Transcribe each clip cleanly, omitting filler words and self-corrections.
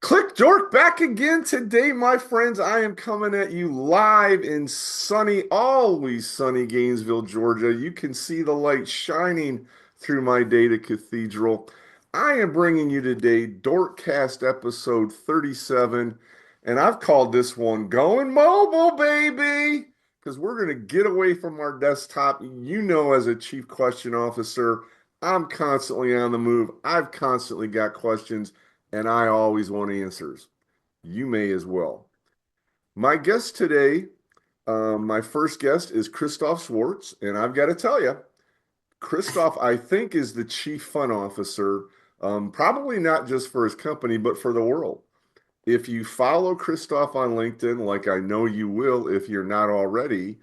Qlik Dork back again today, my friends. I am coming at you live in sunny, always sunny Gainesville, Georgia. You can see the light shining through my data cathedral. I am bringing you today Dork Cast episode 37, and I've called this one Going Mobile, baby, because we're going to get away from our desktop. You know, as a chief question officer, I'm constantly on the move. I've constantly got questions and I always want answers. You may as well. My guest today, my first guest is Christof Schwarz, and I've got to tell you, Christof, I think, is the chief fun officer, probably not just for his company, but for the world. If you follow Christof on LinkedIn, like I know you will if you're not already,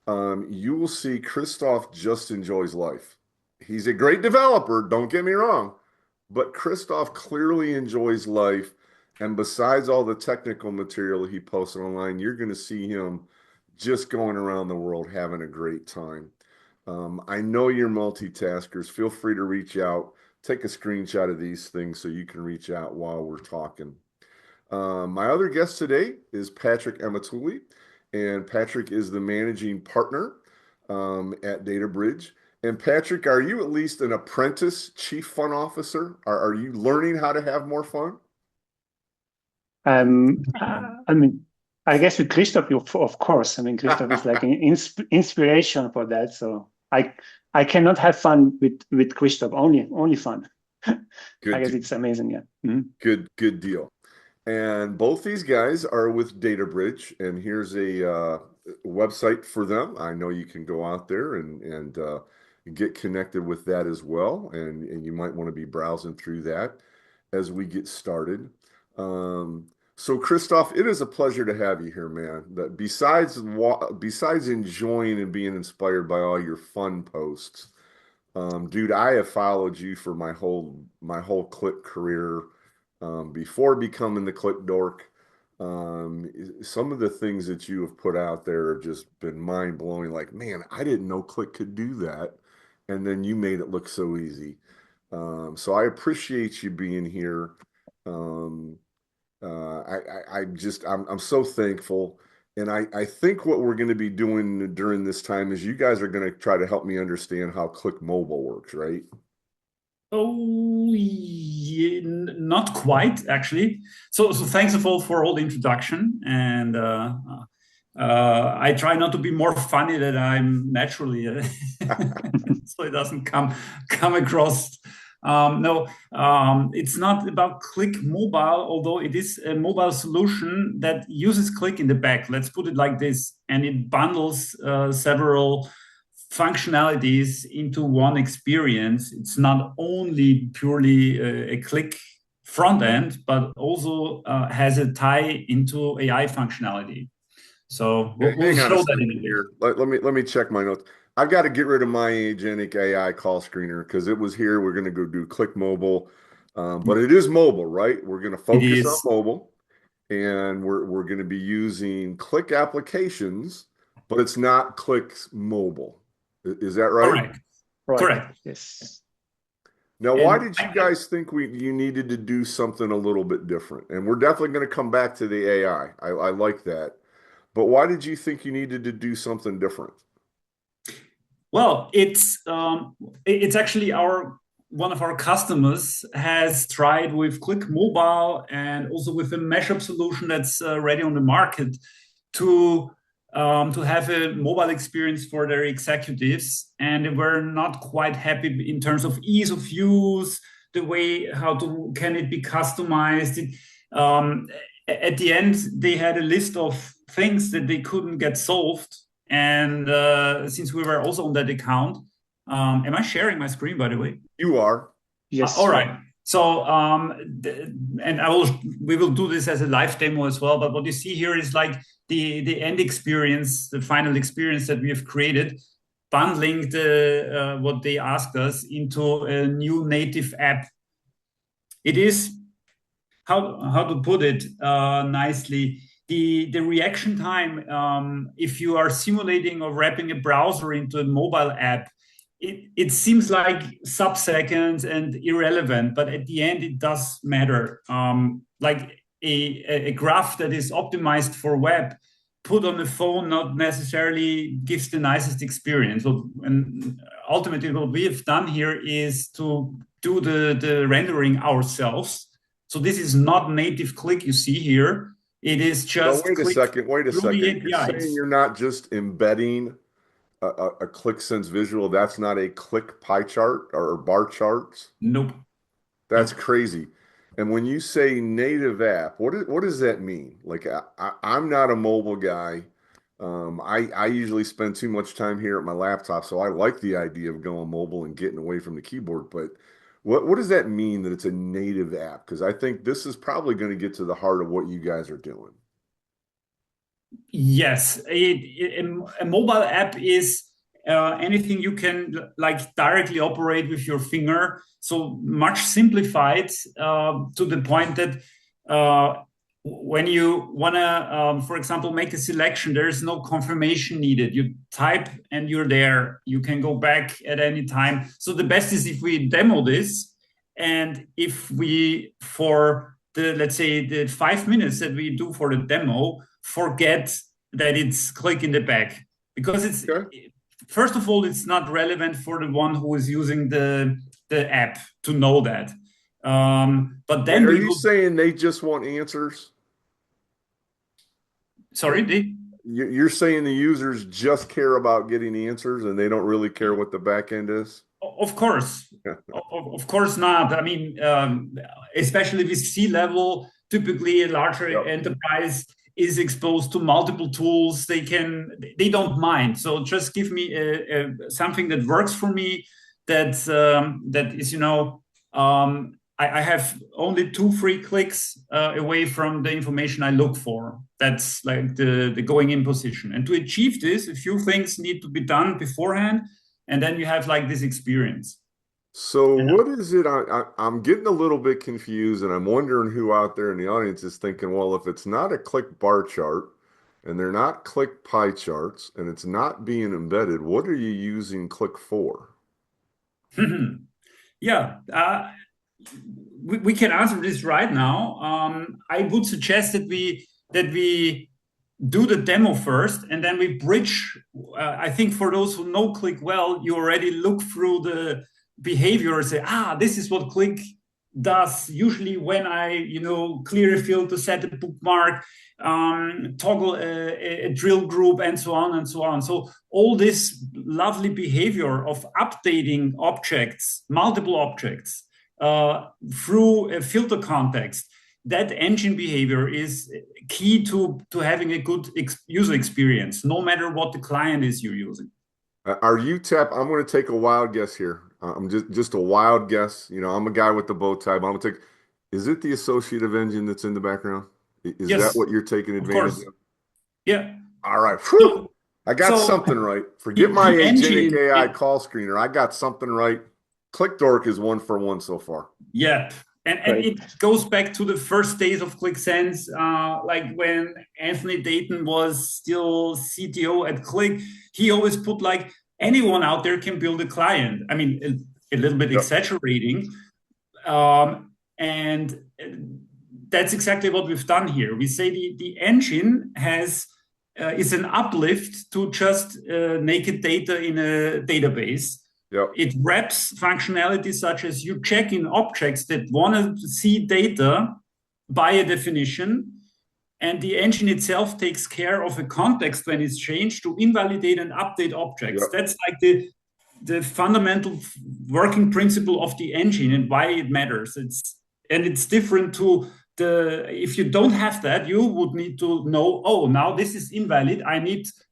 you will see Christof just enjoys life. He's a great developer, don't get me wrong, but Christof clearly enjoys life. And besides all the technical material he posts online, you're going to see him just going around the world having a great time. I know you're multitaskers. Feel free to reach out. Take a screenshot of these things so you can reach out while we're talking. My other guest today is Patrick Amatulli, and Patrick is the managing partner at DataBridge. And Patrick, are you at least an apprentice chief fun officer? Are you learning how to have more fun? I mean, I guess with Christof, of course. I mean, Christof is like an inspiration for that. So I cannot have fun with Christof. Only fun. I guess Good, it's amazing. Yeah. Mhm. good deal. And both these guys are with DataBridge, and here's a website for them. I know you can go out there and get connected with that as well, and you might want to be browsing through that as we get started. So Christof, it is a pleasure to have you here, man. That besides enjoying and being inspired by all your fun posts, dude, I have followed you for my whole Qlik career. Before becoming the Qlik Dork, some of the things that you have put out there have just been mind blowing. Like, man, I didn't know Qlik could do that, and then you made it look so easy. So I appreciate you being here. Um, I'm so thankful. And I think what we're going to be doing during this time is you guys are going to try to help me understand how Qlik Mobile works, right? Oh, yeah, not quite actually. So thanks of all for all the introduction, and I try not to be more funny than I'm naturally, so it doesn't come across. No, it's not about Qlik Mobile, although it is a mobile solution that uses Qlik in the back. Let's put it like this, and it bundles several functionalities into one experience. It's not only purely a Qlik front end, but also has a tie into AI functionality. So we'll Hang on a show that in second a bit. here. Let me check my notes. I've got to get rid of my agentic AI call screener because it was here. We're going to go do Qlik Mobile, but it is mobile, right? We're going to It focus on is mobile, and we're going to be using Qlik applications, but it's not Qlik mobile. Is that right? correct. Right. Correct. Yes. Now, why And did you guys think you needed to do something a little bit different? And we're definitely going to come back to the AI. I like that. But why did you think you needed to do something different? well, it's actually our one of our customers has tried with Qlik Mobile and also with a mashup solution that's ready on the market to to have a mobile experience for their executives, and they were not quite happy in terms of ease of use, the way how to can it be customized. At the end, they had a list of things that they couldn't get solved, and since we were also on that account, am I sharing my screen by the way? You are. All Yes. right. So, and we will do this as a live demo as well. But what you see here is like the end experience, the final experience that we have created, bundling the what they asked us into a new native app. It is how to put it nicely. The reaction time, if you are simulating or wrapping a browser into a mobile app, it seems like sub-seconds and irrelevant, but at the end it does matter. Like a graph that is optimized for web put on the phone not necessarily gives the nicest experience. So, and ultimately what we have done here is to do the rendering ourselves. So this is not native Qlik you see here. It is So just wait a Qlik second, wait a through the second. You're saying APIs. you're not just embedding a Qlik Sense visual. That's not a Qlik pie chart or bar charts. Nope. That's Nope. crazy. And when you say native app, what does that mean? Like I'm not a mobile guy. I usually spend too much time here at my laptop, so I like the idea of going mobile and getting away from the keyboard. But what does that mean that it's a native app? Because I think this is probably going to get to the heart of what you guys are doing. Yes, a mobile app is anything you can like directly operate with your finger. So much simplified to the point that when you want to, for example, make a selection, there is no confirmation needed. You type and you're there. You can go back at any time. So the best is if we demo this, and if we, for the, let's say, the 5 minutes that we do for the demo, forget that it's Qlik in the back, because it's Okay. first of all, it's not relevant for the one who is using the app to know that. But Wait, then are we you will. saying they just want answers? Sorry, the. You're saying the users just care about getting answers and they don't really care what the back end is? Of course, of course not. I mean, especially with C-level, typically a larger Yep. enterprise is exposed to multiple tools. They don't mind. So just give me something that works for me. That is, I have only 2 free clicks away from the information I look for. That's like the going in position. And to achieve this, a few things need to be done beforehand, and then you have like this experience. So And what is it? I'm getting a little bit confused, and I'm wondering who out there in the audience is thinking, well, if it's not a Qlik bar chart and they're not Qlik pie charts and it's not being embedded, what are you using Qlik for? yeah, we can answer this right now. I would suggest that we do the demo first, and then we bridge. I think for those who know Qlik well, you already look through the behavior and say, this is what Qlik does. Usually, when I clear a field to set a bookmark, toggle a drill group, and so on and so on. So all this lovely behavior of updating objects, multiple objects, through a filter context, that engine behavior is key to having a good user experience, no matter what the client is you're using. Are you tap? I'm going to take a wild guess here. I'm just a wild guess. You know, I'm a guy with the bow tie, but I'm gonna take. Is it the associative engine that's in the background? Is that Yes, what you're taking of advantage course. of? Yeah. All right. Whew. So, I got so something right. Forget my the agentic engine, AI call screener. I got something right. Dork is 1 for 1 so far. yeah. And Great. it goes back to the first days of Qlik Sense, like when Anthony Dayton was still CTO at Qlik. He always put like anyone out there can build a client. I mean, a little bit Yep. exaggerating, and that's exactly what we've done here. We say the engine is an uplift to just naked data in a database. Yep. It wraps functionality such as you check in objects that want to see data by a definition, and the engine itself takes care of a context when it's changed to invalidate and update objects. Yep. That's like the fundamental working principle of the engine and why it matters. It's different to if you don't have that, you would need to know, now this is invalid.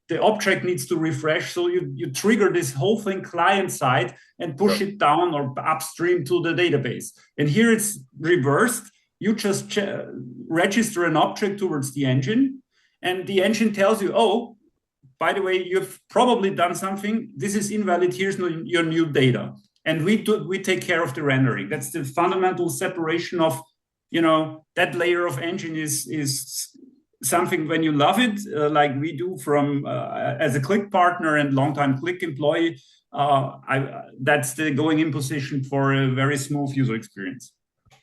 The object needs to refresh. So you trigger this whole thing client side and push Yep. it down or upstream to the database. And here it's reversed. You just register an object towards the engine, and the engine tells you, by the way, you've probably done something. This is invalid. Here's your new data. And we take care of the rendering. That's the fundamental separation of, that layer of engine is something when you love it, like we do from as a Qlik partner and longtime Qlik employee. That's the going in position for a very smooth user experience.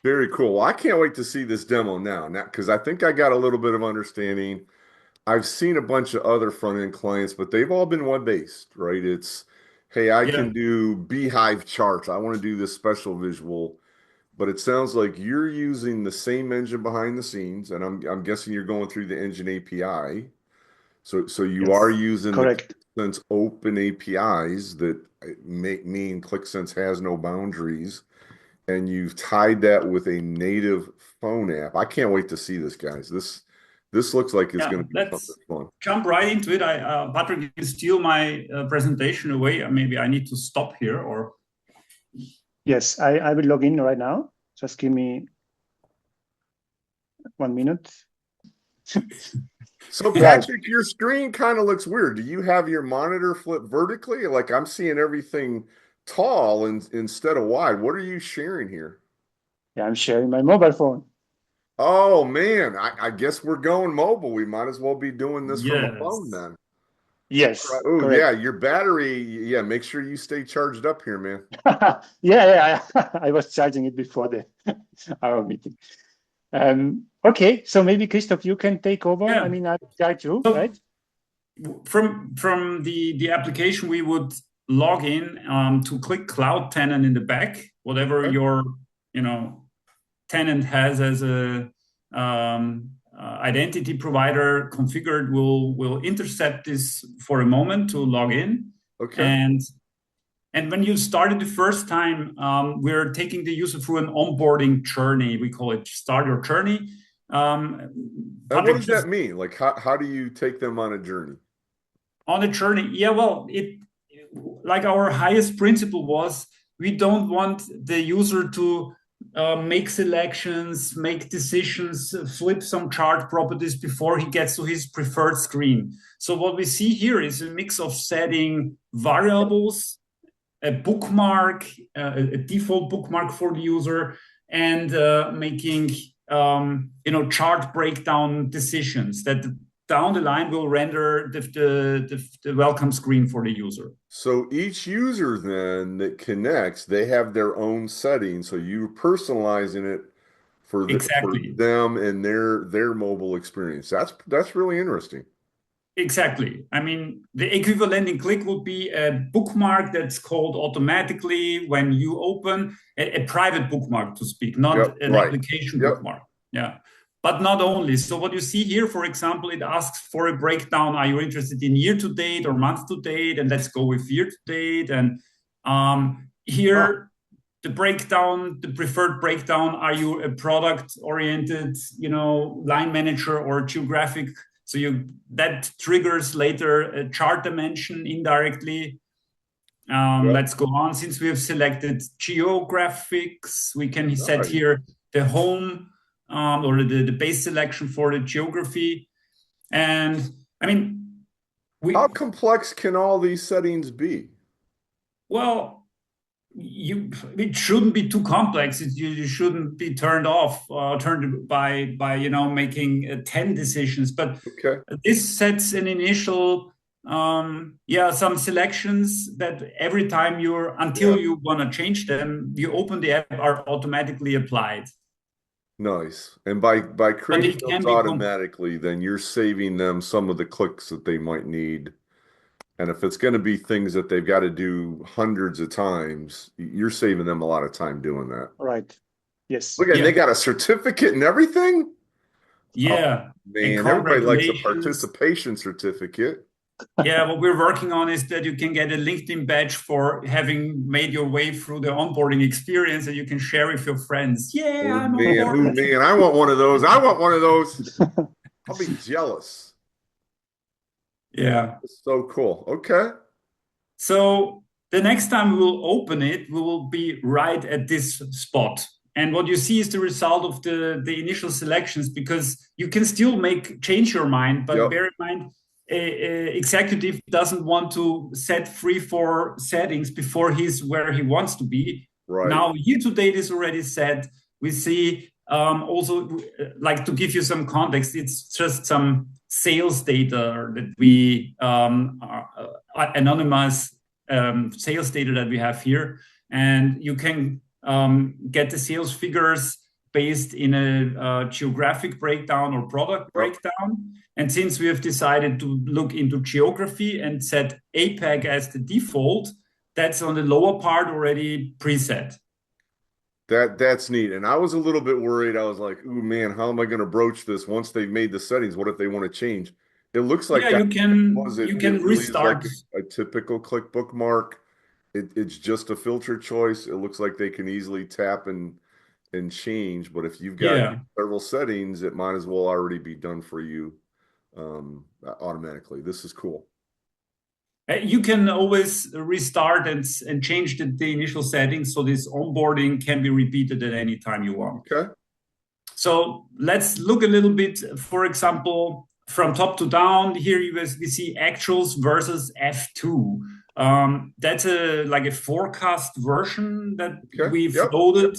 Very cool. Well, I can't wait to see this demo now, because I think I got a little bit of understanding. I've seen a bunch of other front end clients, but they've all been web-based, right? It's, hey, I Yeah. can do Beehive charts. I want to do this special visual, but it sounds like you're using the same engine behind the scenes, and I'm guessing you're going through the engine API. So you are Yes, using the correct. Qlik Sense open APIs that make mean Qlik Sense has no boundaries, and you've tied that with a native phone app. I can't wait to see this, guys. This looks like it's Yeah, going to be something let's fun. jump right into it. Patrick, you steal my presentation away. Maybe I need to stop here or. Yes, I will log in right now. Just give me 1 minute. So Right. Patrick, your screen kind of looks weird. Do you have your monitor flipped vertically? Like I'm seeing everything tall and instead of wide. What are you sharing here? Yeah, I'm sharing my mobile phone. Oh man, I guess we're going mobile. We might as well be doing this from a phone Yes. then. Right. Yes, Oh yeah, correct. your battery. Yeah, make sure you stay charged up here, man. Yeah, I was charging it before our meeting. Okay, so maybe Christoph, you can take over. Yeah. I mean, I'll guide you, So right? from the application, we would log in to Qlik Cloud tenant in the back, whatever Okay. your tenant has as a identity provider configured. Will intercept this for a moment to log in, Okay. and when you started the first time, we're taking the user through an onboarding journey. We call it start your journey. And what Patrick, does just that mean? Like how do you take them on a journey? on a journey. Yeah, well, it like our highest principle was we don't want the user to make selections, make decisions, flip some chart properties before he gets to his preferred screen. So what we see here is a mix of setting variables, a bookmark, a default bookmark for the user, and making chart breakdown decisions that down the line will render the welcome screen for the user. So each user then that connects, they have their own settings. So you're personalizing it for Exactly. them and their mobile experience. That's really interesting. Exactly. I mean, the equivalent in Qlik would be a bookmark that's called automatically when you open a private bookmark, to speak, Yep, not an right. application Yep. bookmark. Yeah. But not only. So what you see here, for example, it asks for a breakdown. Are you interested in year to date or month to date? And let's go with year to date. And Huh. here, the breakdown, the preferred breakdown. Are you a product oriented, line manager or geographic? So that triggers later a chart dimension indirectly. Yep. Let's go on. Since we have selected geographics, we can set Nice. here the home or the base selection for the geography. And I mean, How complex can all these settings be? well, it shouldn't be too complex. You shouldn't be turned by making 10 decisions. But Okay. this sets an initial some selections that every time until Yeah. you want to change them, you open the app, are automatically applied. Nice. And by But creating it those can be automatically, then you're saving them some of the clicks that they might need. And if it's going to be things that they've got to do hundreds of times, you're saving them a lot of time doing that. Right. Yes. Look, and they yeah, got a certificate and everything. Oh, yeah. And man, everybody likes a congratulations. participation certificate. Yeah, what we're working on is that you can get a LinkedIn badge for having made your way through the onboarding experience and you can share with your friends. Yeah, I'm on Oh board. man, I want one of those. I want one of those. I'll be jealous. Yeah. It's so cool. Okay. So the next time we will open it, we will be right at this spot. And what you see is the result of the initial selections, because you can still change your mind, but Yep. bear in mind, a executive doesn't want to set 3-4 settings before he's where he wants to be. Right. Now, year to date is already set. We see also, like to give you some context, it's just some sales data that we anonymous sales data that we have here, and you can get the sales figures based in a geographic breakdown or product Yep. breakdown. And since we have decided to look into geography and set APAC as the default, that's on the lower part already preset. That's neat. And I was a little bit worried. I was like, ooh, man, how am I going to broach this once they've made the settings? What if they want to change? It looks like Yeah, that was it. you It can really is like restart. a typical Qlik bookmark. It's just a filter choice. It looks like they can easily tap and change. But if you've got Yeah. several settings, it might as well already be done for you automatically. This is cool. You can always restart and change the initial settings, so this onboarding can be repeated at any time you want. Okay. So let's look a little bit, for example, from top to down. Here we see actuals versus F2. That's like a forecast version that Okay. we've Yep. loaded.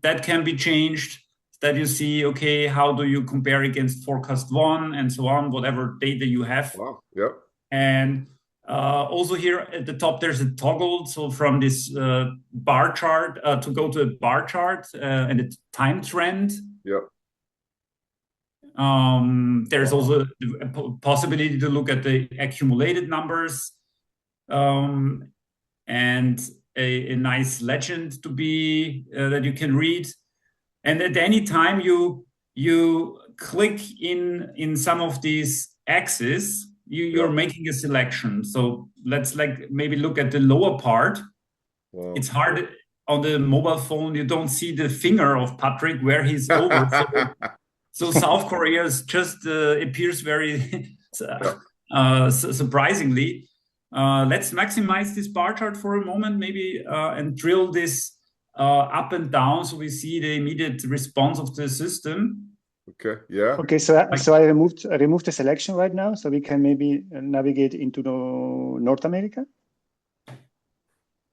That can be changed. That you see, okay, how do you compare against forecast one and so on, whatever data you have. Wow. Yep. And also here at the top, there's a toggle. So from this bar chart to go to a bar chart and a time trend. Yep. There's Wow. also a possibility to look at the accumulated numbers and a nice legend to be that you can read. And at any time you click in some of these axes, you're Yep. making a selection. So let's like maybe look at the lower part. Wow. It's hard on the mobile phone. You don't see the finger of Patrick where he's over. So South Korea just appears very surprisingly. Let's maximize this bar chart for a moment, maybe, and drill this up and down so we see the immediate response of the system. Okay. Yeah. Okay, so I removed the selection right now, so we can maybe navigate into the North America.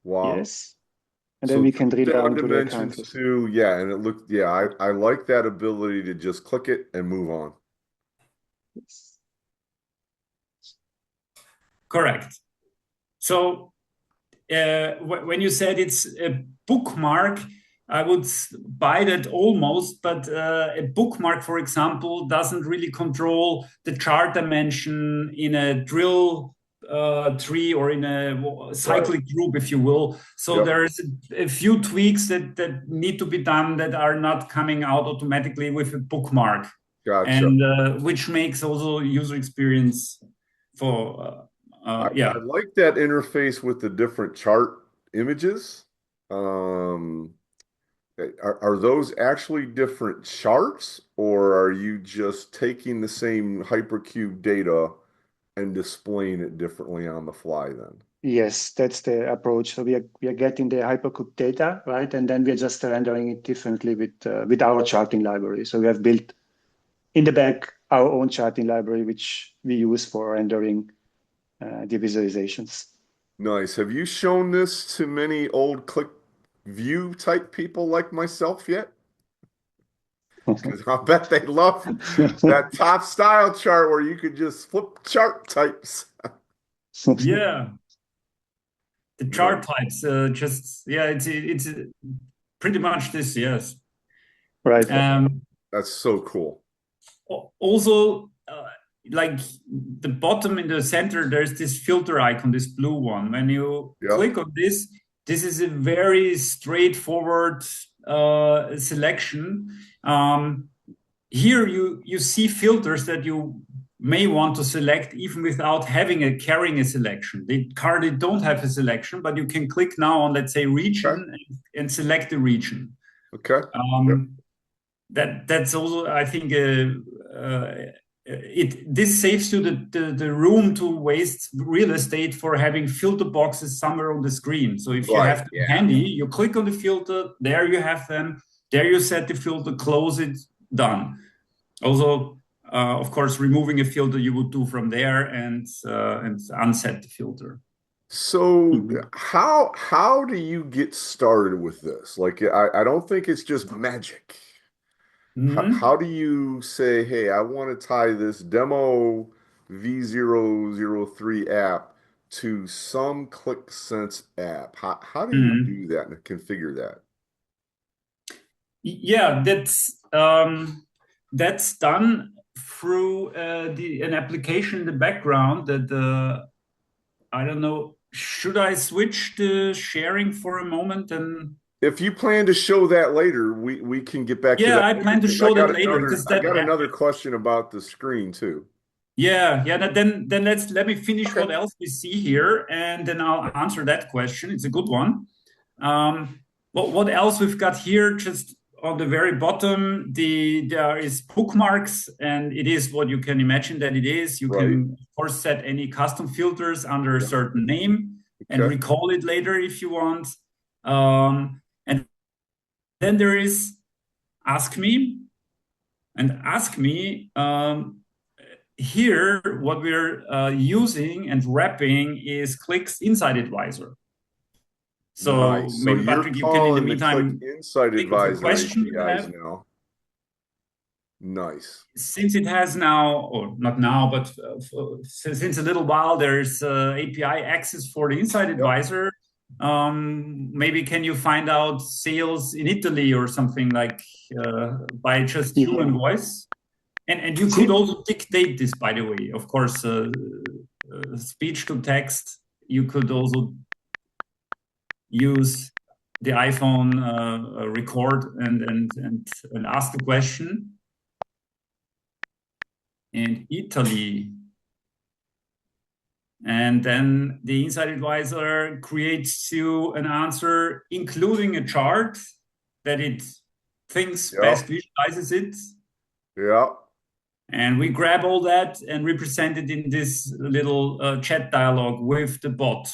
Wow. Yes. And So then we can drop drill down down to the dimensions countries. too. Yeah, and it looked, yeah, I like that ability to just click it and move on. Yes. Correct. So when you said it's a bookmark, I would buy that almost, but a bookmark, for example, doesn't really control the chart dimension in a drill tree or in a cyclic group, if you will. So Yep. there's a few tweaks that need to be done that are not coming out automatically with a bookmark. Gotcha. And which makes also user experience for I like that interface with the different chart images. Um, are those actually different charts, or are you just taking the same hypercube data and displaying it differently on the fly then? Yes, that's the approach. So we are getting the hypercube data, right? And then we are just rendering it differently with our charting library. So we have built in the back our own charting library, which we use for rendering the visualizations. Nice. Have you shown this to many old Qlik view type people like myself yet? Because I bet they love that top style chart where you could just flip chart types. yeah. The Nice. chart types, it's pretty much this, yes. Right. That's so cool. Also, like the bottom in the center, there's this filter icon, this blue one. When you Yep. click on this, this is a very straightforward selection. Here you see filters that you may want to select even without carrying a selection. They currently don't have a selection, but you can click now on, let's say, region Okay. and select the region. Okay. Yep. That's also, I think, this saves you the room to waste real estate for having filter boxes somewhere on the screen. So if you Right. have them Yeah. handy, you click on the filter, there you have them, there you set the filter, close it, done. Also, of course, removing a filter you would do from there and unset the filter. So how do you get started with this? Like I don't think it's just magic. How Mhm. do you say, hey, I want to tie this demo V003 app to some Qlik Sense app? How do you Mhm. do that and configure that? Yeah, that's done through an application in the background that I don't know. Should I switch the sharing for a moment? And If you plan to show that later, we can get back to yeah, that I later plan to because show that later because I that got another question about the screen too. yeah. Then let me finish Okay. what else we see here, and then I'll answer that question. It's a good one. What else we've got here? Just on the very bottom, there is bookmarks, and it is what you can imagine that it is. You Right. can, of course, set any custom filters under a Yeah. certain name and Okay. recall it later if you want. And then there is Ask Me, and Ask Me. Here, what we're using and wrapping is Qlik's Insight Advisor. So Nice. So maybe you're Patrick, you can in the calling the Qlik meantime Insight think of a Advisor question you APIs have. now. Nice. Since it has now, or not now, but since a little while, there's API access for the Insight Yep. Advisor. Maybe can you find out sales in Italy or something like by just human voice? And you could also dictate this, by the way. Of course, speech to text. You could also use the iPhone record and ask the question. And Italy. And then the Insight Advisor creates you an answer, including a chart that it thinks best Yep. visualizes it. Yep. And we grab all that and represent it in this little chat dialogue with the bot.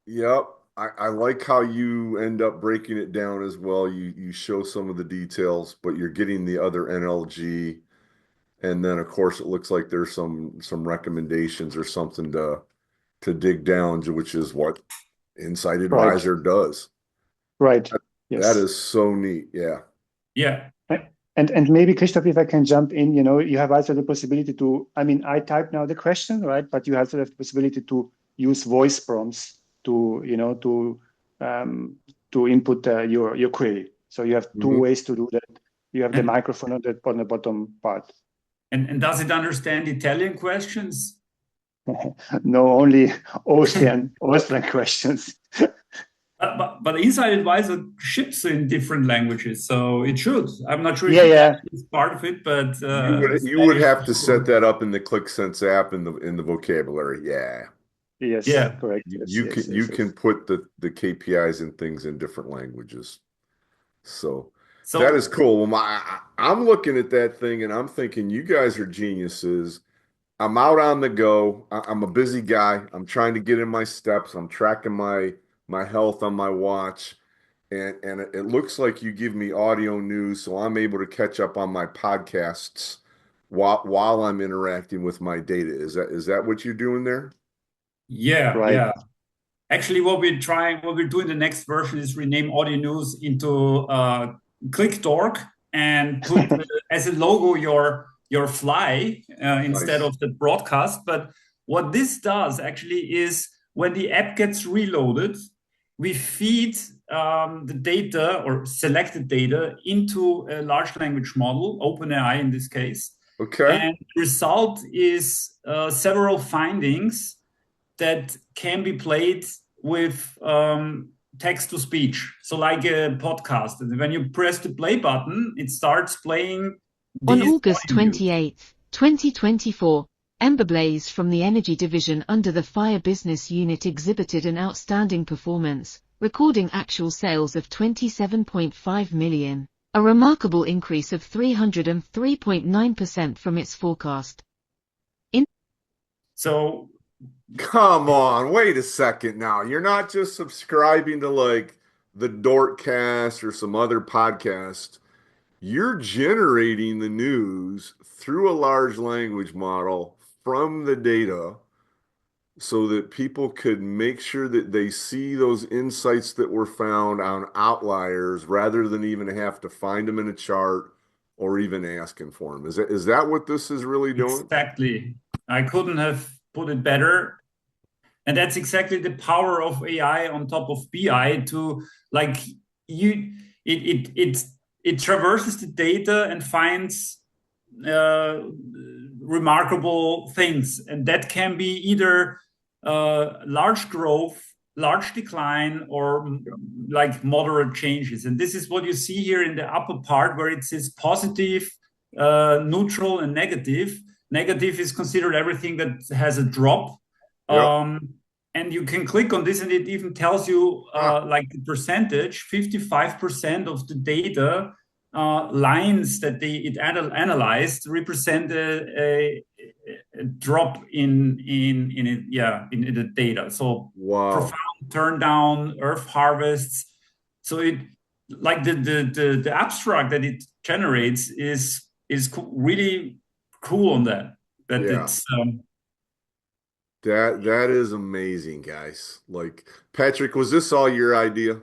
Yep. I like how you end up breaking it down as well. You show some of the details, but you're getting the other NLG. And then of course it looks like there's some recommendations or something to dig down, which is what Insight Right. Advisor does. Right. That Yes. is so neat. Yeah. Yeah. And maybe Christoph, if I can jump in, you have also the possibility to, I mean, I type now the question, right? But you also have the possibility to use voice prompts to, to input your query. So you have two Mhm. ways to do that. You have the And, microphone on the bottom part. and does it understand Italian questions? No, only Austrian questions. But Insight Advisor ships in different languages, so it should. I'm not sure if Yeah. Italian is part of it, but You would Spanish have for to sure. set that up in the Qlik Sense app in the vocabulary. Yeah. Yes, Yeah. correct. You, Yes, you yes, can you yes, yes. can put the KPIs and things in different languages. So that is So cool. Well, I'm looking at that thing and I'm thinking you guys are geniuses. I'm out on the go. I'm a busy guy. I'm trying to get in my steps. I'm tracking my health on my watch. And it looks like you give me audio news, so I'm able to catch up on my podcasts while I'm interacting with my data. Is that what you're doing there? yeah, Right. yeah. Actually, what we're doing the next version is rename Audio News into Qlik Dork and put as a logo your fly instead Nice. of the broadcast. But what this does actually is when the app gets reloaded, we feed the data or selected data into a large language model, OpenAI in this case, Okay. and the result is several findings that can be played with text to speech. So, like a podcast. And when you press the play button, it starts playing On these August audio news. 28, 2024, Emberblaze from the Energy Division under the Fire Business Unit exhibited an outstanding performance, recording actual sales of 27.5 million, a remarkable increase of 303.9% from its forecast. So, Come on, wait a second now. You're not just subscribing to like the Dork Cast or some other podcast. You're generating the news through a large language model from the data so that people could make sure that they see those insights that were found on outliers rather than even have to find them in a chart or even asking for them. Is that what this is really doing? exactly, I couldn't have put it better. And that's exactly the power of AI on top of BI to like you it it traverses the data and finds uh, remarkable things, and that can be either large growth, large decline, or like moderate changes. And this is what you see here in the upper part, where it says positive, neutral, and negative. Negative is considered everything that has a drop. Yep. And you can click on this, and it even tells you like the percentage. 55% of the data lines that it analyzed represent a drop in it, in the data. So Wow. profound turn down, earth harvests. So it, like the abstract that it generates is really cool on that. That Yeah. it's That is amazing, guys. Like, Patrick, was this all your idea?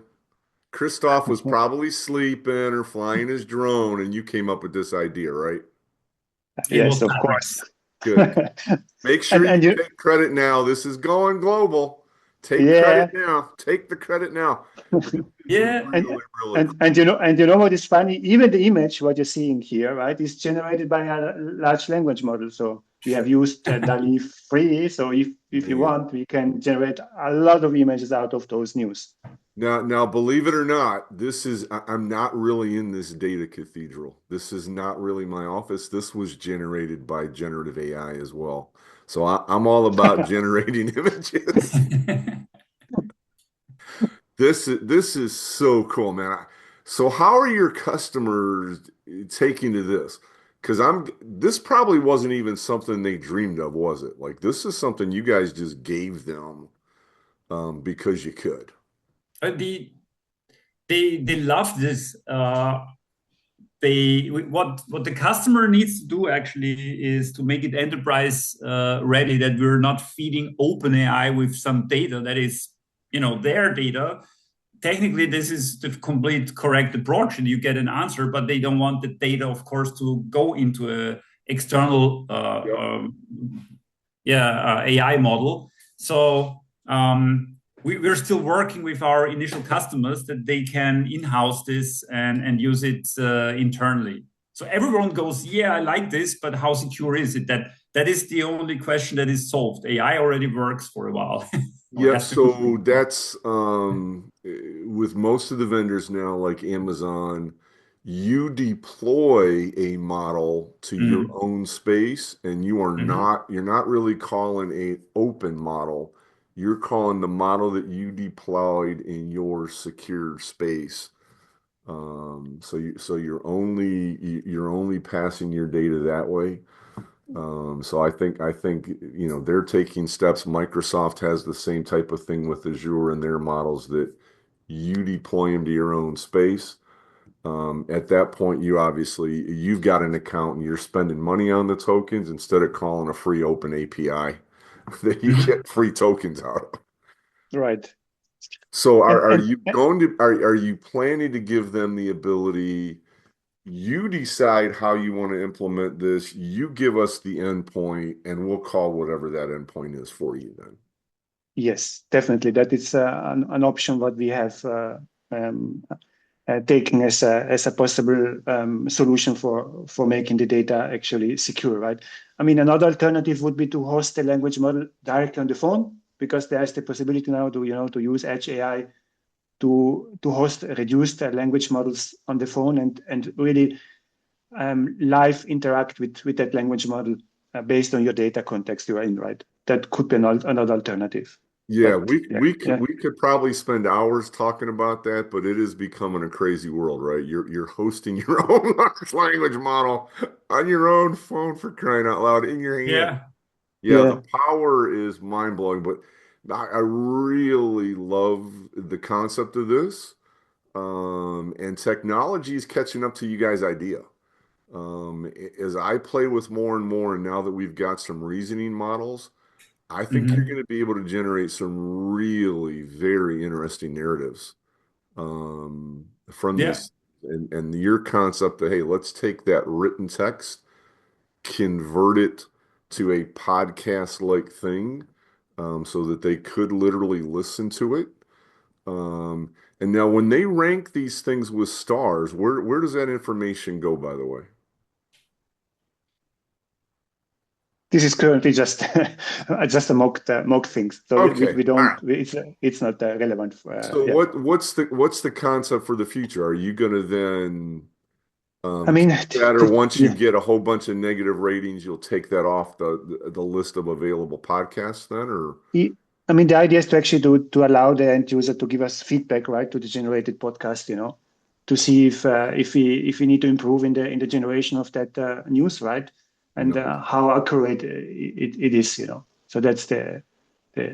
Christof was probably sleeping or flying his drone, and you came up with this idea, right? it Yes, was of course. Patrick's. Good. Make sure And you you, take credit now. This is going global. Take credit yeah, now. Take the credit now. This is Yeah, really, really cool. and you know what is funny? Even the image what you're seeing here, right, is generated by a large language model. So we have used DALL-E 3. So if you Man. want, we can generate a lot of images out of those news. Now, believe it or not, I'm not really in this data cathedral. This is not really my office. This was generated by generative AI as well. So I'm all about generating images. This is so cool, man. So how are your customers taking to this? Because this probably wasn't even something they dreamed of, was it? Like this is something you guys just gave them because you could. the they love this. What the customer needs to do actually is to make it enterprise ready. That we're not feeding OpenAI with some data that is, their data. Technically, this is the complete correct approach, and you get an answer. But they don't want the data, of course, to go into a external Yep. AI model. So we're still working with our initial customers that they can in-house this and use it internally. So everyone goes, yeah, I like this, but how secure is it? That is the only question that is solved. AI already works for a while. Or Yep. has to be. So that's with most of the vendors now, like Amazon, you deploy a model to your Mm. own space, and Mhm. you're not really calling a open model. You're calling the model that you deployed in your secure space. So you're only passing your data that way. So I think they're taking steps. Microsoft has the same type of thing with Azure and their models that you deploy them to your own space. At that point, you've got an account and you're spending money on the tokens instead of calling a free open API that you Mhm. get free tokens out of. Right. So And are and you going to are you planning to give them the ability? You decide how you want to implement this. You give us the endpoint, and we'll call whatever that endpoint is for you then. yes, definitely, that is an option what we have taken as a possible solution for making the data actually secure, right? I mean, another alternative would be to host the language model directly on the phone, because there's the possibility now to use Edge AI to host reduced language models on the phone and really live interact with that language model based on your data context you are in, right? That could be another alternative. Yeah, But we yeah, we could yeah, we could probably spend hours talking about that, but it is becoming a crazy world, right? You're hosting your own large language model on your own phone for crying out loud in your hand. Yeah. Yeah, the yeah. power is mind-blowing, but I really love the concept of this. And technology is catching up to you guys' idea. As I play with more and more, and now that we've got some reasoning models, I think you're going Mhm. to be able to generate some really very interesting narratives from Yeah. these. And your concept that, hey, let's take that written text, convert it to a podcast-like thing, so that they could literally listen to it. And now when they rank these things with stars, where does that information go, by the way? This is currently just just a mock things. So Okay. we All don't. right. It's not relevant. So Yeah. what's the concept for the future? Are you going to then I mean, keep that, or once you yeah. get a whole bunch of negative ratings, you'll take that off the list of available podcasts then, or I mean, the idea is to actually to allow the end user to give us feedback, right, to the generated podcast, to see if we need to improve in the generation of that news, right, and no? how accurate it is. So that's the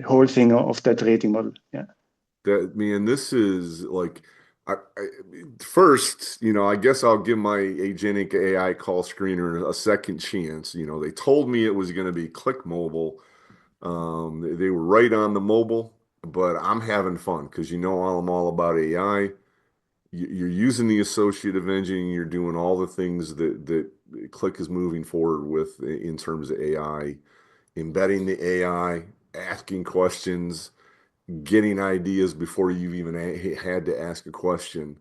whole thing of that rating model. Yeah. That man, this is like first, I guess I'll give my agentic AI call screener a second chance. They told me it was going to be Qlik mobile. They were right on the mobile, but I'm having fun because I'm all about AI. You're using the associative engine, you're doing all the things that Qlik is moving forward with in terms of AI, embedding the AI, asking questions, getting ideas before you've even had to ask a question.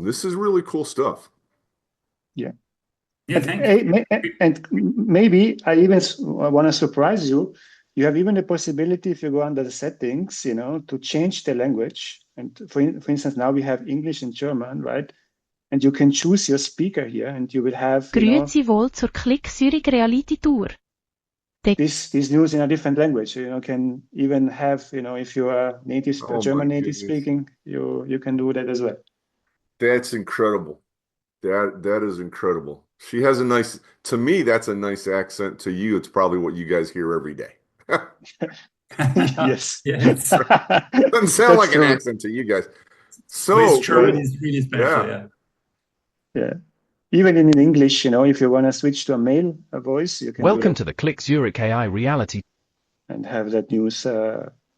This is really cool stuff. Yeah. Yeah, And, thank you. and maybe I even want to surprise you. You have even the possibility, if you go under the settings, to change the language. And for instance, now we have English and German, right? And you can choose your speaker here, and you will have, Grüezi wohl zur Qlik Zürich Reality Tour. this news in a different language. Can even have, if you are native Oh my German native goodness. speaking, you can do that as well. That's incredible. That is incredible. She has to me, that's a nice accent. To you, it's probably what you guys hear every day. Yes. Yes. Doesn't sound That's like an true. accent to you guys. Swiss So German cool. is really special, Yeah. Yeah. Even in English, if you want to switch to a male voice, you can do Welcome that to the Qlik Zurich AI reality. and have that news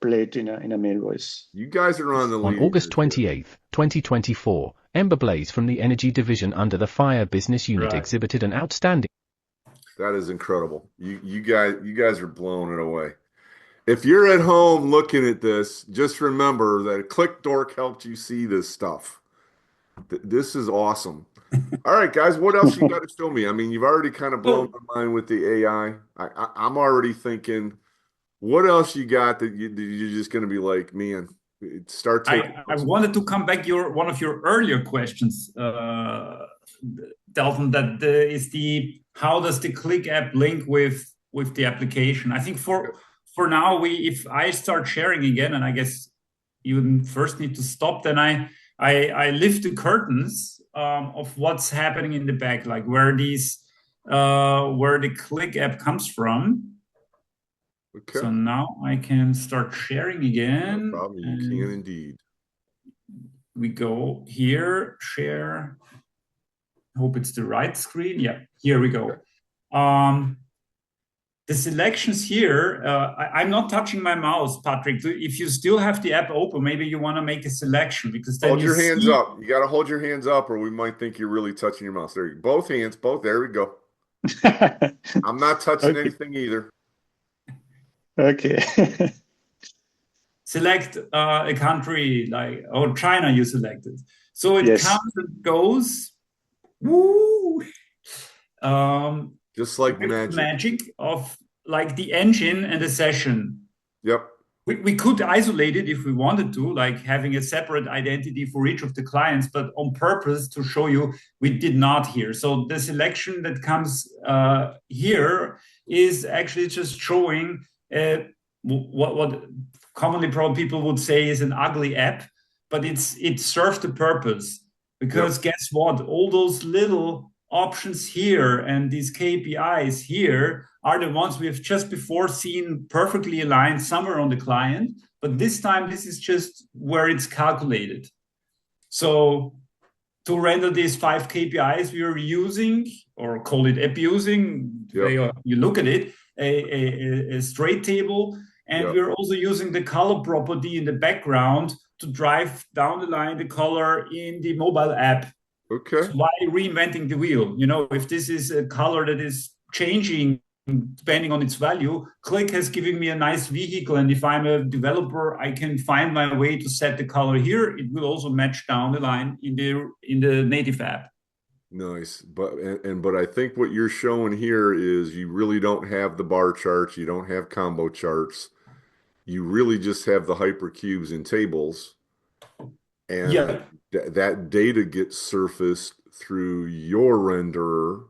played in a male voice. You guys are on the On leading August edge here. 28th, 2024, Ember Blaze from the Energy Division under the Fire Business Unit Right. exhibited an outstanding. That is incredible. You guys are blowing it away. If you're at home looking at this, just remember that Qlik Dork helped you see this stuff. This is awesome. All right, guys, what else you got to show me? I mean, you've already kind of blown So my mind with the AI. I'm already thinking, what else you got that you're just going to be like, man, start taking I notes. wanted to come back one of your earlier questions, Dalton, that is how does the Qlik app link with the application? I think for now, if I start sharing again, and I guess you first need to stop, then I lift the curtains of what's happening in the back, like where the Qlik app comes from. Okay. So now I can start sharing again. No problem. You can indeed. We go here, share. Hope it's the right screen. Yeah, here we go. The selections here, I'm not touching my mouse, Patrick. If you still have the app open, maybe you want to make a selection because then Hold you your hands see. up. You got to hold your hands up, or we might think you're really touching your mouse. There you go. Both hands, both. There we go. I'm not touching Okay. anything either. Okay. Select a country China you selected. So it Yes. comes and goes. Woo! Just like There's magic. magic of like the engine and the session. Yep. We could isolate it if we wanted to, like having a separate identity for each of the clients, but on purpose to show you we did not here. So the selection that comes here is actually just showing what commonly probably people would say is an ugly app, but it served the purpose because guess what? All those little options here and these KPIs here are the ones we have just before seen perfectly aligned somewhere on the client, but this time this is just where it's calculated. So to render these 5 KPIs we are using, or call it abusing, you look at it, a straight table, and we're also using the color property in the background to drive down the line the color in the mobile app. Okay. So why reinventing the wheel? If this is a color that is changing depending on its value. Qlik has given me a nice vehicle, and if I'm a developer, I can find my way to set the color here. It will also match down the line in the native app. Nice. But I think what you're showing here is you really don't have the bar charts, you don't have combo charts. You really just have the hypercubes and tables, and Yeah, that data gets surfaced through your renderer,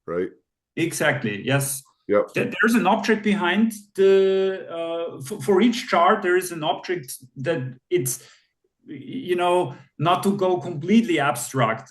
right? exactly. Yes. Yep. There's an object behind for each chart. There is an object that it's, not to go completely abstract.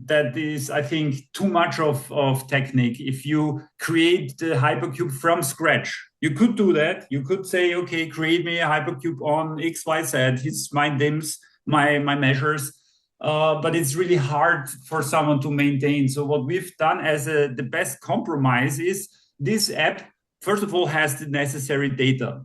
That is, I think, too much of technique. If you create the hypercube from scratch, you could do that. You could say, okay, create me a hypercube on X, Y, Z. Here's my dims, my measures. But it's really hard for someone to maintain. So what we've done as the best compromise is this app, first of all, has the necessary data.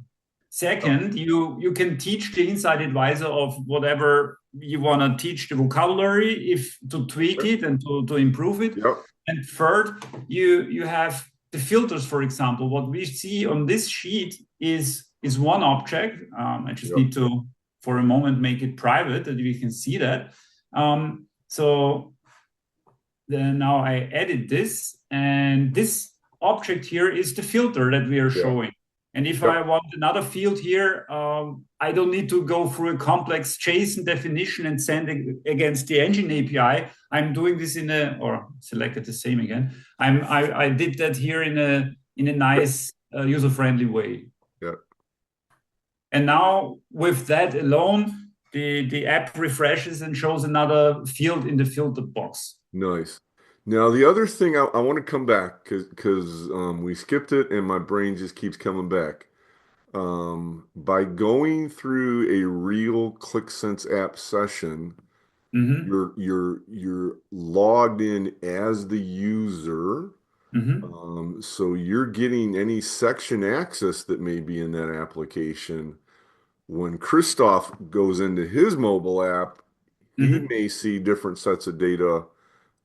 Second, you can teach the inside advisor of whatever you want to teach the vocabulary, if to tweak it and to improve it. Yep. And third, you have the filters, for example. What we see on this sheet is one object. I just need to, for a moment, make it private that we can see that. So then now I edit this, and this object here is the filter that we are showing. And if I want another field here, I don't need to go through a complex JSON definition and send it against the engine API. I'm doing this or selected the same again. I did that here in a nice user-friendly way. Yeah. And now with that alone, the app refreshes and shows another field in the filter box. Nice. Now, the other thing I want to come back because we skipped it and my brain just keeps coming back. By going through a real Qlik Sense app session, you're logged in as the user. So you're getting any section access that may be in that application. When Christof goes into his mobile app, he may see different sets of data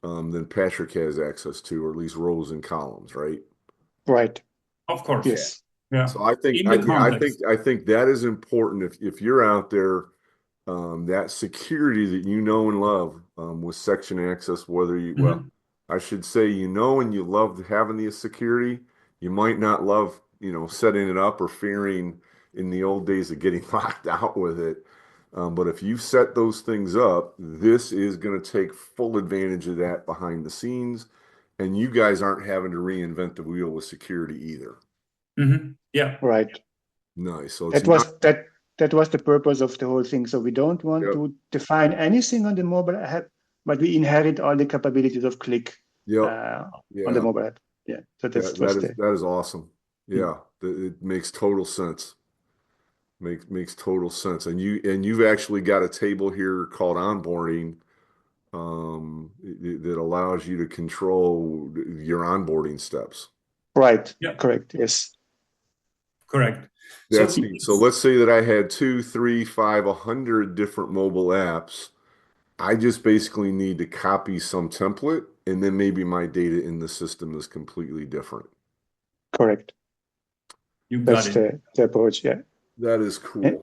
than Patrick has access to, or at least rows and columns, right? Right. Of course. Yes. Yeah. So I think that is important. If you're out there, that security that you know and love with section access, whether you I should say and you love having the security, you might not love setting it up or fearing in the old days of getting locked out with it. But if you set those things up, this is going to take full advantage of that behind the scenes, and you guys aren't having to reinvent the wheel with security either. Yeah. Right. Nice. So that was the purpose of the whole thing. So we don't want to define anything on the mobile app, but we inherit all the capabilities of Qlik on the mobile app. Yeah. So that is awesome. Yeah. It makes total sense. Makes total sense. And you've actually got a table here called onboarding that allows you to control your onboarding steps. Right. Yeah. Correct. Yes. Correct. So let's say that I had 2, 3, 5, 100 different mobile apps. I just basically need to copy some template, and then maybe my data in the system is completely different. Correct. That's the approach. Yeah. That is cool.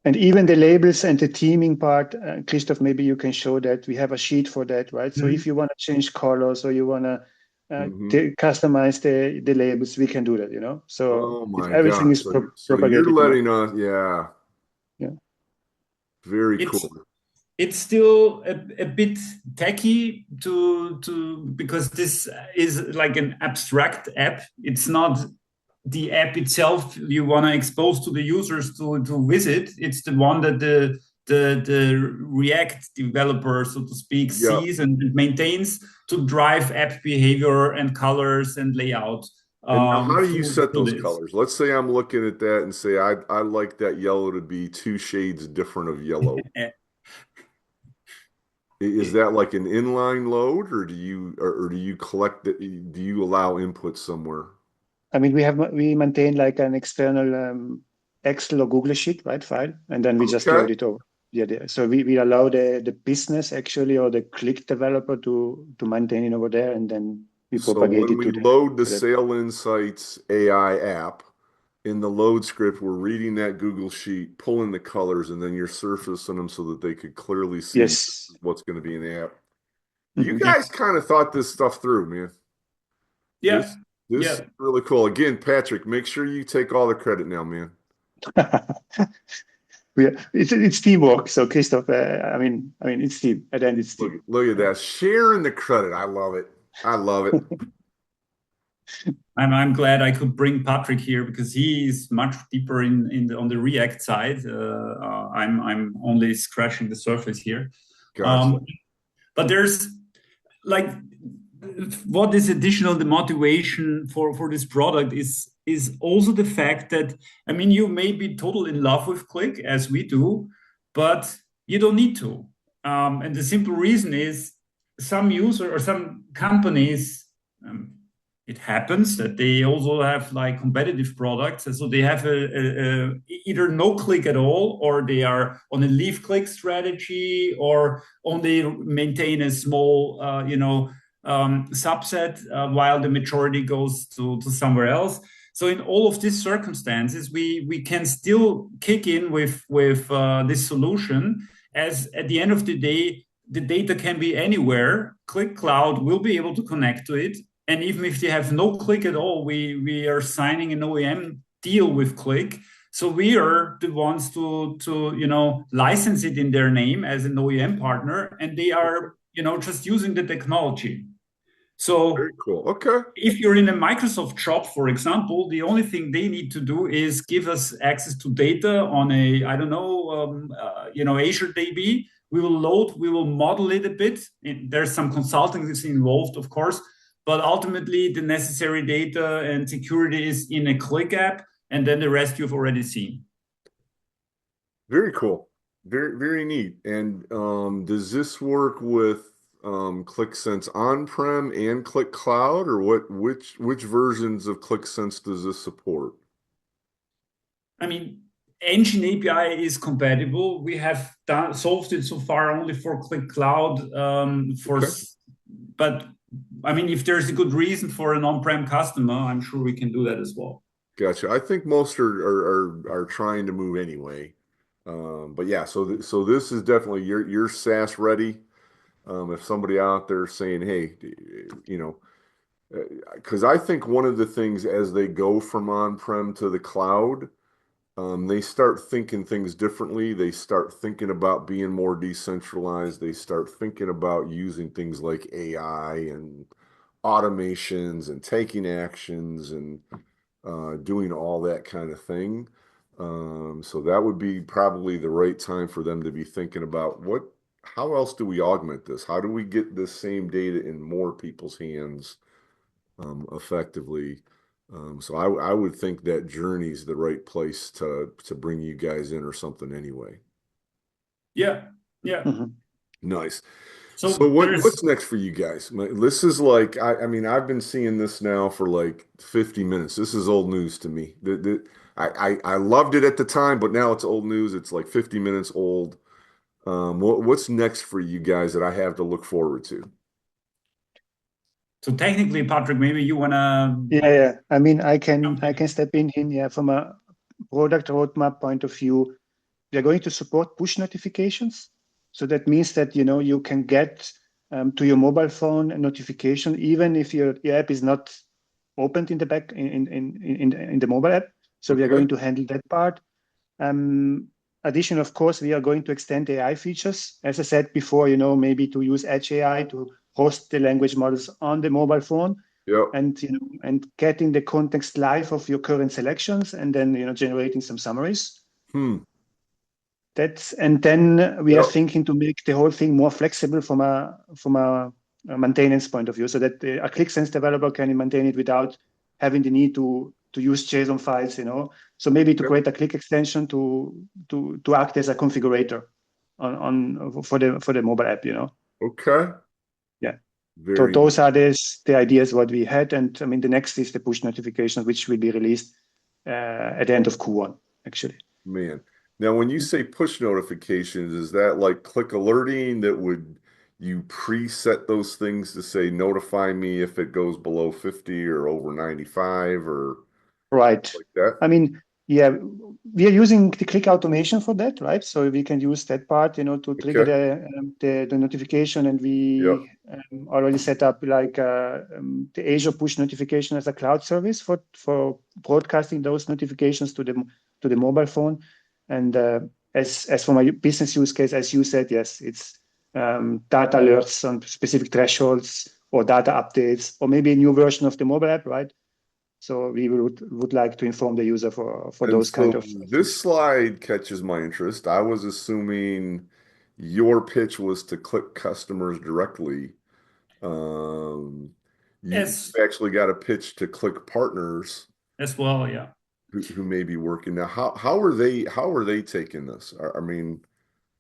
And even the labels and the theming part, Christof, maybe you can show that. We have a sheet for that, right? So if you want to change colors or you want to customize the labels, we can do that, So if everything is propagated. You're letting us, yeah. Very cool. It's still a bit techy because this is like an abstract app. It's not the app itself you want to expose to the users to visit. It's the one that the React developer, so to speak, sees and maintains to drive app behavior and colors and layout. And how do you set those colors? Let's say I'm looking at that and say I like that yellow to be 2 shades different of yellow. Is that like an inline load, or do you collect do you allow input somewhere? I mean, we maintain like an external Excel or Google sheet, right, file, and then we just load it over. So we allow the business actually, or the Qlik developer to maintain it over there, and then we So propagate when it we to load the the Sale Insights AI app in the load script, we're reading that Google Sheet, pulling the colors, and then you're surfacing them so that they could clearly see yes. what's going to be in the app. You Mhm. guys kind of thought this stuff through, man. Yeah, This is yeah. really cool. Again, Patrick, make sure you take all the credit now, man. It's teamwork. So Christof, I mean, it's team. At the end, it's team. Look at that. Sharing the credit. I love it. I love it. I'm glad I could bring Patrick here because he is much deeper on the React side. I'm only scratching the surface here. Gotcha. But there's like what is additional the motivation for this product is also the fact that I mean you may be totally in love with Qlik as we do, but you don't need to. And the simple reason is some user or some companies it happens that they also have like competitive products, and so they have either no Qlik at all, or they are on a leave Qlik strategy, or only maintain a small, subset while the majority goes to somewhere else. So in all of these circumstances, we can still kick in with this solution, as at the end of the day, the data can be anywhere. Qlik Cloud will be able to connect to it. And even if they have no Qlik at all, we are signing an OEM deal with Qlik. So we are the ones to license it in their name as an OEM partner, and they are just using the technology. So very cool. Okay. If you're in a Microsoft shop, for example, the only thing they need to do is give us access to data on a, I don't know, Azure DB. We will load, we will model it a bit. There's some consulting that's involved, of course, but ultimately the necessary data and security is in a Qlik app, and then the rest you've already seen. Very cool. Very, very neat. And does this work with Qlik Sense on-prem and Qlik Cloud, or which versions of Qlik Sense does this support? I mean, Engine API is compatible. We have solved it so far only for Qlik Cloud. But I mean, if there's a good reason for an on-prem customer, I'm sure we can do that as well. Gotcha. I think most are trying to move anyway. But yeah, so this is definitely your SaaS ready. If somebody out there saying, hey, because I think one of the things as they go from on-prem to the cloud, they start thinking things differently. They start thinking about being more decentralized. They start thinking about using things like AI and automations and taking actions and doing all that kind of thing. So that would be probably the right time for them to be thinking about how else do we augment this? How do we get this same data in more people's hands effectively? So I would think that Journey is the right place to bring you guys in or something anyway. Yeah. Mm-hmm. Nice. So what's next for you guys? This is like, I mean, I've been seeing this now for like 50 minutes. This is old news to me. I loved it at the time, but now it's old news. It's like 50 minutes old. What's next for you guys that I have to look forward to? So technically, Patrick, maybe you wanna. Yeah. I mean, I can step in here. Yeah, from a product roadmap point of view, we are going to support push notifications. So that means that you can get to your mobile phone a notification even if your app is not opened in the back in the mobile app. So we are going to handle that part. Addition, of course, we are going to extend AI features. As I said before, maybe to use Edge AI to host the language models on the mobile phone. Yep. And getting the context live of your current selections, and then generating some summaries. And then we are thinking to make the whole thing more flexible from a maintenance point of view, so that a Qlik Sense developer can maintain it without having the need to use JSON files. So maybe to create a Qlik extension to act as a configurator for the mobile app. Okay. Yeah. So those are the ideas what we had, and I mean the next is the push notification, which will be released at the end of Q1 actually. Man, Now, when you say push notifications, is that like Qlik alerting that would you preset those things to say notify me if it goes below 50 or over 95 or Right. like that? I mean, yeah, we are using the Qlik automation for that, right? So we can use that part, to trigger Okay. the notification, and Yep. we already set up like the Azure push notification as a cloud service for broadcasting those notifications to the mobile phone. And as for my business use case, as you said, yes, it's data alerts on specific thresholds or data updates, or maybe a new version of the mobile app, right? So we would like to inform the user for And those kind so of this slide catches my interest. I was assuming your pitch was to Qlik customers directly. Um, you've Yes, actually got a pitch to Qlik partners as well. Yeah. who may be working now. How are they taking this? I mean,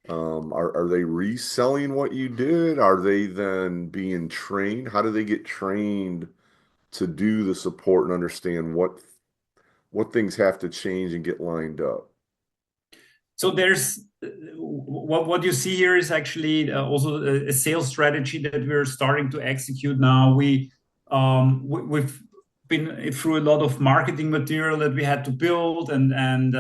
are they reselling what you did? Are they then being trained? How do they get trained to do the support and understand what things have to change and get lined up? So there's what you see here is actually also a sales strategy that we're starting to execute now. We've been through a lot of marketing material that we had to build, and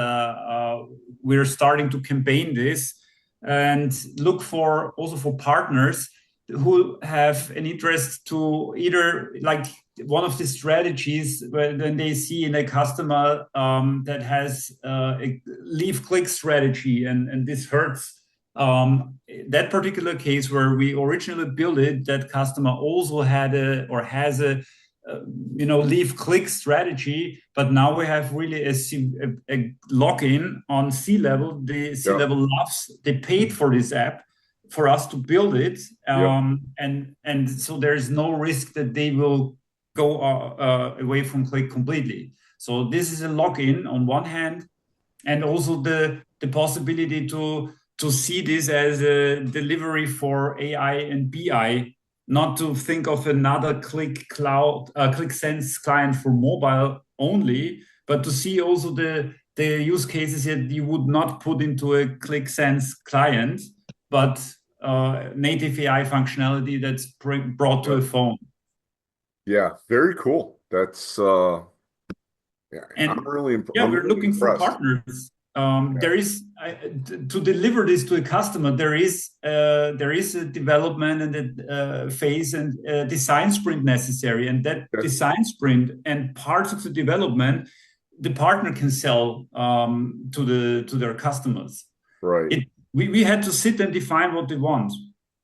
we're starting to campaign this and look for also for partners who have an interest to either like one of the strategies when they see in a customer that has a leave Qlik strategy and this hurts that particular case where we originally built it, that customer also had a or has a leave Qlik strategy, but now we have really a lock-in on C-level. The Yep. C-level loves, they paid for this app for us to build it, Yep. and so there is no risk that they will go away from Qlik completely. So this is a lock-in on one hand, and also the possibility to see this as a delivery for AI and BI, not to think of another Qlik Sense client for mobile only, but to see also the use cases that you would not put into a Qlik Sense client, but native AI functionality that's brought to a phone. Yeah, very cool. That's yeah, I'm And really yeah, I'm we're really looking for impressed. partners. There is to deliver this to a customer. There is a development and a phase and a design sprint necessary, and that Okay. design sprint and parts of the development, the partner can sell to their customers. Right. We had to sit and define what they want.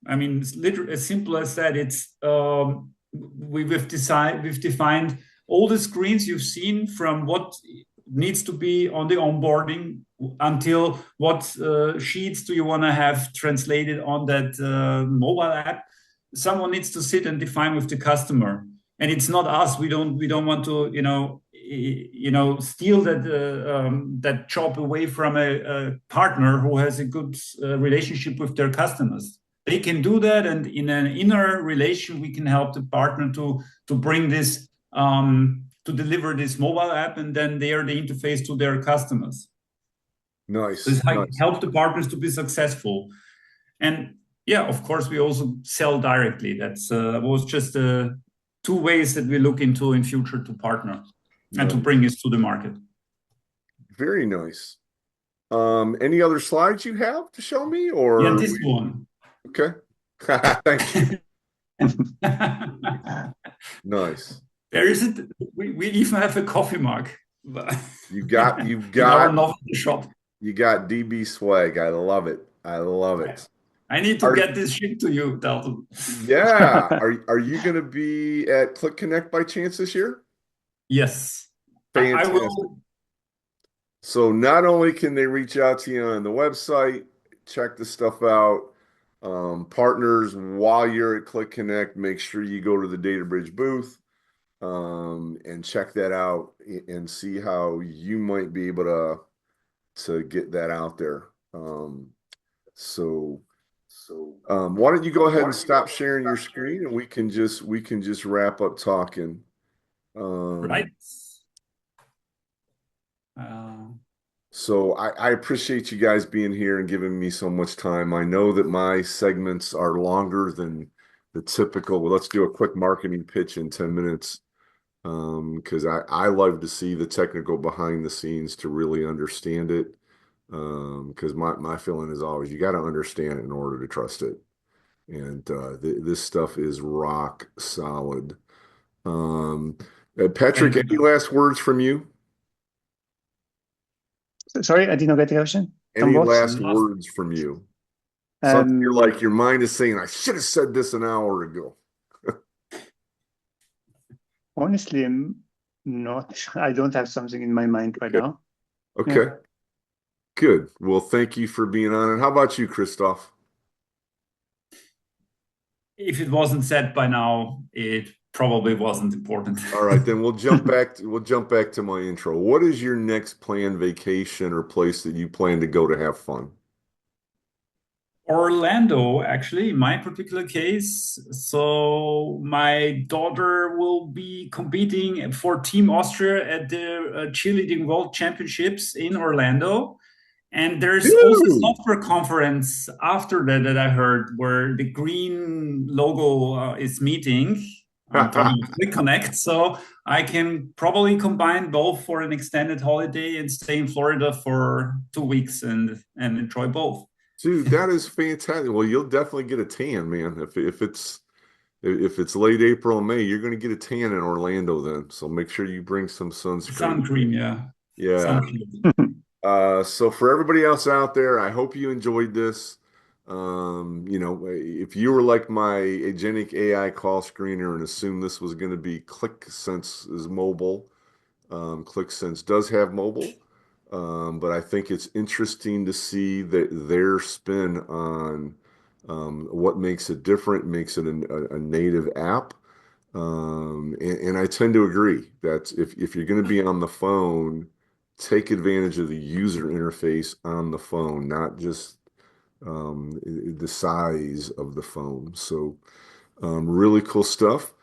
I mean, it's literally as simple as that. It's we've defined all the screens you've seen, from what needs to be on the onboarding until what sheets do you want to have translated on that mobile app. Someone needs to sit and define with the customer, and it's not us. We don't want to steal that job away from a partner who has a good relationship with their customers. They can do that, and in an inner relation, we can help the partner to bring this to deliver this mobile app, and then they are the interface to their customers. Nice. This Nice. help the partners to be successful, and yeah, of course, we also sell directly. That's was just two ways that we look into in future to partner and to Nice. bring this to the market. Very nice. Any other slides you have to show me, or Yeah, this one. okay. Thank you. Nice. There isn't. We even have a coffee mug. You've in our novelty shop. You got DB swag. I love it. I love it. I need to get this shipped to you, Dalton. Yeah. Are you going to be at Qlik Connect by chance this year? Yes. Fantastic. I will. So not only can they reach out to you on the website, check the stuff out, partners, while you're at Qlik Connect, make sure you go to the DataBridge booth and check that out and see how you might be able to get that out there. Why don't you go ahead and stop sharing your screen, and we can just wrap up talking. Right. So I appreciate you guys being here and giving me so much time. I know that my segments are longer than the typical. Well, let's do a quick marketing pitch in 10 minutes. Because I love to see the technical behind the scenes to really understand it. Because my feeling is always you got to understand it in order to trust it. And this stuff is rock solid. Um, Patrick, Thank you. any last words from you? Sorry, I did not get the question. Tom Any what? last Last- words from you? Something you're like your mind is saying, I should have said this an hour ago. Honestly, I'm not. I don't have something in my mind right now. Okay, Yeah. good. Well, thank you for being on. And how about you, Christof? If it wasn't said by now, it probably wasn't important. All right, then we'll jump back to my intro. What is your next planned vacation or place that you plan to go to have fun? Orlando, actually, in my particular case. So my daughter will be competing for Team Austria at the cheerleading World Championships in Orlando. And there's also a Ooh. software conference after that I heard where the green logo is meeting. I'm talking about Qlik Connect. So I can probably combine both for an extended holiday and stay in Florida for 2 weeks and enjoy both. Dude, that is fantastic. Well, you'll definitely get a tan, man. If it's late April and May, you're going to get a tan in Orlando then. So make sure you bring some sunscreen. Sun cream, yeah. Yeah. Sun cream. So for everybody else out there, I hope you enjoyed this. If you were like my agentic AI call screener and assumed this was going to be Qlik Sense is mobile, Qlik Sense does have mobile, but I think it's interesting to see that their spin on what makes it different, makes it a native app. And I tend to agree that if you're going to be on the phone, take advantage of the user interface on the phone, not just the size of the phone. So, really cool stuff.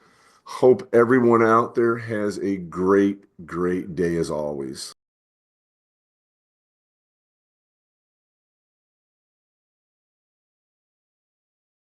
Hope everyone out there has a great, great day as always.